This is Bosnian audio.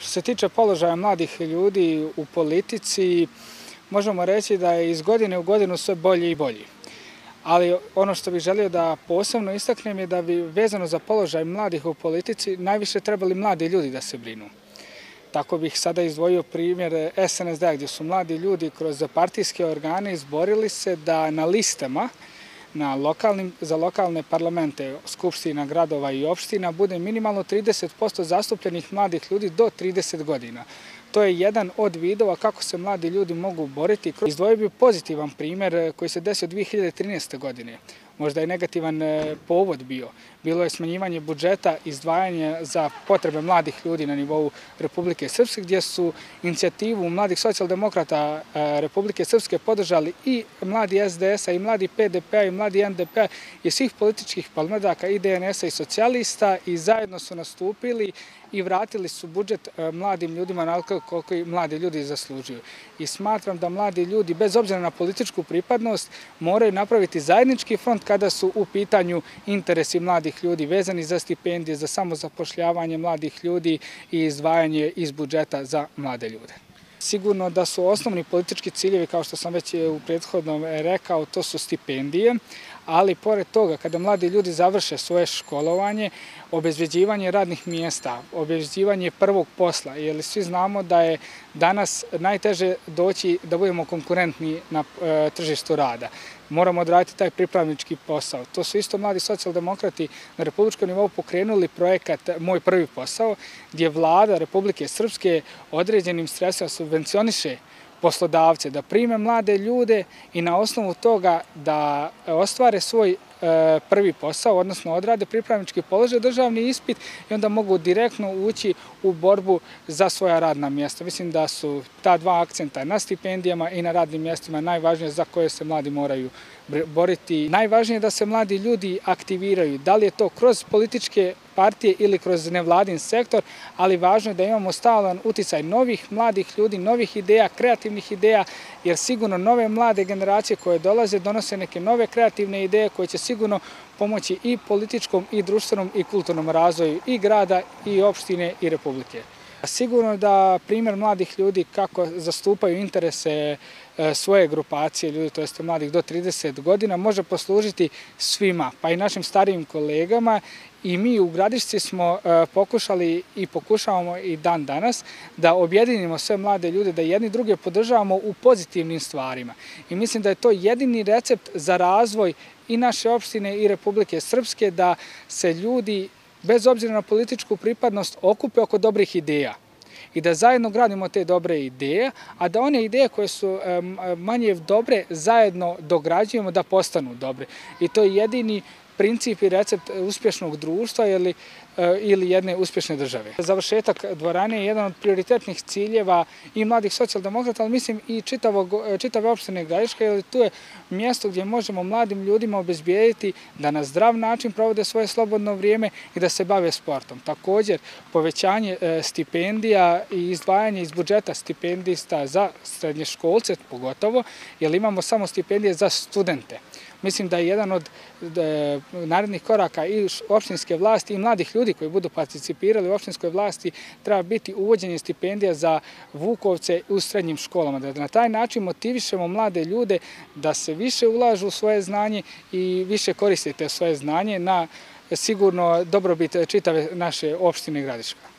Što se tiče položaja mladih ljudi u politici, možemo reći da je iz godine u godinu sve bolji i bolji. Ali ono što bih želio da posebno istaknem je da bi vezano za položaj mladih u politici najviše trebali mladi ljudi da se brinu. Tako bih sada izdvojio primjer SNSD gdje su mladi ljudi kroz partijske organe izborili se da na listama za lokalne parlamente, skupština gradova i opština bude minimalno 30% zastupljenih mladih ljudi do 30 godina. To je jedan od vidova kako se mladi ljudi mogu boriti. Izdvojio bih pozitivan primjer koji se desio 2013. godine. Možda je negativan povod bio. Bilo je smanjivanje budžeta, izdvajanje za potrebe mladih ljudi na nivou Republike Srpske, gdje su inicijativu mladih socijaldemokrata Republike Srpske podržali i mladi SDS-a, i mladi PDP-a, i mladi NDP-a, i svih političkih palmrdaka, i DNS-a, i socijalista, i zajedno su nastupili i vratili su budžet mladim ljudima onako koliko i mladi ljudi zaslužuju. I smatram da mladi ljudi, bez obzira na političku pripadnost, moraju napraviti zajednički front kada su u pitanju interesi mladih ljudi vezani za stipendije, za samozapošljavanje mladih ljudi i izdvajanje iz budžeta za mlade ljude. Sigurno da su osnovni politički ciljevi, kao što sam već u prethodnom rekao, to su stipendije, ali pored toga, kada mladi ljudi završe svoje školovanje, obezbeđivanje radnih mjesta, obezbeđivanje prvog posla, jer svi znamo da je danas najteže doći da budemo konkurentni na tržištu rada. Moramo odraditi taj pripravnički posao. To su isto mladi socijaldemokrati na republičkom nivou pokrenuli projekat Moj prvi posao, gdje vlada Republike Srpske određenim sredstvima subvencioniše poslodavce da prime mlade ljude i na osnovu toga da ostvare svoj prvi posao, odnosno odrade pripravnički položaj, državni ispit i onda mogu direktno ući u borbu za svoja radna mjesta. Mislim da su ta dva akcenta na stipendijama i na radnim mjestima najvažnije za koje se mladi moraju boriti. Najvažnije je da se mladi ljudi aktiviraju, da li je to kroz političke partije ili kroz nevladin sektor, ali važno je da imamo stalan uticaj novih mladih ljudi, novih ideja, kreativnih ideja, jer sigurno nove mlade generacije koje dolaze donose neke nove kreativne ideje koje će sigurno pomoći i političkom, i društvenom, i kulturnom razvoju i grada, i opštine, i republike. Sigurno da primjer mladih ljudi kako zastupaju interese svoje grupacije ljudi, to jest mladih do 30 godina, može poslužiti svima, pa i našim starijim kolegama. I mi u Gradišci smo pokušali i pokušavamo i dan danas da objedinimo sve mlade ljude, da jedni druge podržavamo u pozitivnim stvarima. I mislim da je to jedini recept za razvoj i naše opštine i Republike Srpske, da se ljudi, bez obzira na političku pripadnost, okupe oko dobrih ideja i da zajedno gradimo te dobre ideje, a da one ideje koje su manje dobre zajedno dograđujemo da postanu dobre. I to je jedini princip i recept uspješnog društva ili jedne uspješne države. Završetak dvorane je jedan od prioritetnih ciljeva i mladih socijaldemokrata, ali mislim i čitave opštine Gradiška, jer tu je mjesto gdje možemo mladim ljudima obezbijediti da na zdrav način provode svoje slobodno vrijeme i da se bave sportom. Također, povećanje stipendija i izdvajanje iz budžeta stipendista za srednjoškolce pogotovo, jer imamo samo stipendije za studente. Mislim da je jedan od narednih koraka i opštinske vlasti i mladih ljudi koji budu participirali u opštinskoj vlasti treba biti uvođenje stipendija za vukovce u srednjim školama. Da na taj način motivišemo mlade ljude da se više ulažu u svoje znanje i više koriste svoje znanje na sigurno dobrobit čitave naše opštine Gradiška.